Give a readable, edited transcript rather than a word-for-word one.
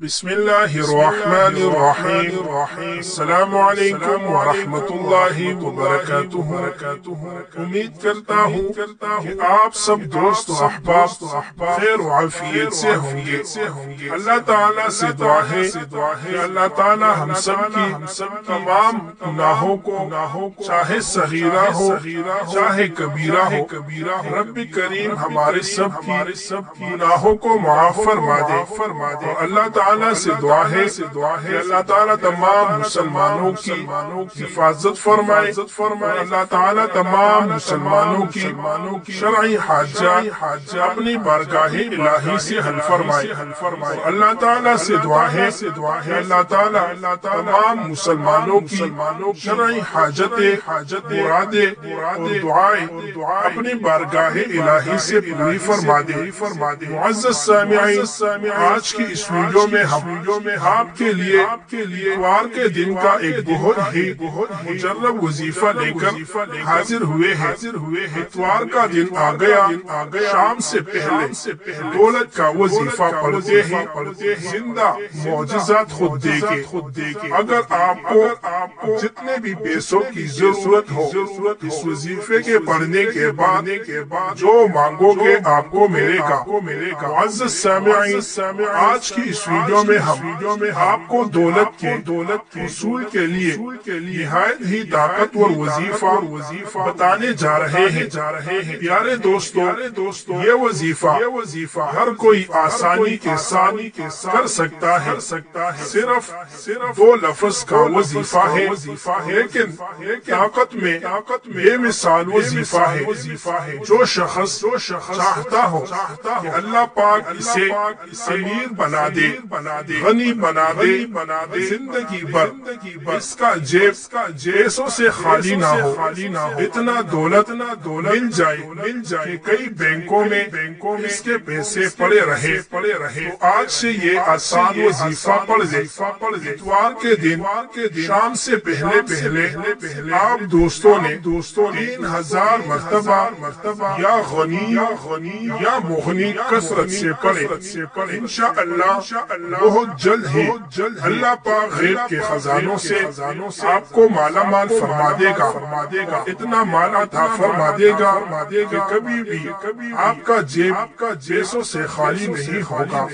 بسم اللہ الرحمن الرحیم السلام علیکم ورحمۃ اللہ وبرکاتہ۔ امید کرتا ہوں کہ آپ سب دوست و احباب خیر و عافیت سے ہوں گے۔ اللہ تعالیٰ سے دعا ہے کہ اللہ تعالیٰ ہم سب کی تمام گناہوں کو چاہے صغیرہ ہو چاہے کبیرہ ہو، رب کریم ہمارے سب کی گناہوں کو معاف فرما دے۔ اللہ تعالیٰ سے دعا ہے کہ اللہ تعالیٰ تمام مسلمانوں کی حفاظت فرمائے، اللہ تعالیٰ تمام مسلمانوں کی شرعی حاجات اپنی بارگاہ الہی سے حل فرمائے۔ اللہ تعالیٰ سے دعا ہے کہ اللہ تعالیٰ تمام مسلمانوں کی شرعی حاجتیں مرادیں اور دعائیں اپنی بارگاہ الہی سے پوری فرما دے۔ معزز سامعین، آج کی اس ویڈیو میں ہم آپ کے لیے اتوار کے دن کا ایک بہت ہی مجرب وظیفہ لے کر حاضر ہوئے ہیں۔ اتوار کا دن آ گیا، شام سے پہلے دولت کا وظیفہ پڑھتے ہیں، زندہ معجزات خود دے کے۔ اگر آپ کو جتنے بھی پیسوں کی ضرورت ہو، اس وظیفے کے پڑھنے کے بعد جو مانگو گے آپ کو ملے گا۔ معزز سامعین، آج کی اس ویڈیو میں ہم آپ کو دولت کے حصول کے لیے نہایت ہی طاقتور وظیفہ بتانے جا رہے ہیں۔ پیارے دوستو، یہ وظیفہ ہر کوئی آسانی کے ساتھ کر سکتا ہے۔ صرف 2 لفظ کا وظیفہ ہے، لیکن طاقت میں بے مثال وظیفہ ہے۔ جو شخص چاہتا ہو کہ اللہ پاک اسے امیر بنا دے، غنی بنا دے، زندگی بھر اس کا جیب پیسوں سے خالی نہ ہو، اتنا دولت مل جائے کہ کئی بینکوں میں اس کے پیسے پڑے رہے، تو آج سے یہ آسان وظیفہ پڑھ لے۔ اتوار کے دن شام سے پہلے آپ دوستوں نے 3000 مرتبہ یا غنی یا مغنی کثرت سے پڑھے۔ انشاءاللہ بہت جلد ہی اللہ پاک غیب کے خزانوں سے آپ کو مالا مال فرما دے گا، اتنا مال عطا فرما دے گا کہ کبھی بھی آپ کا جیب پیسوں سے خالی نہیں ہوگا۔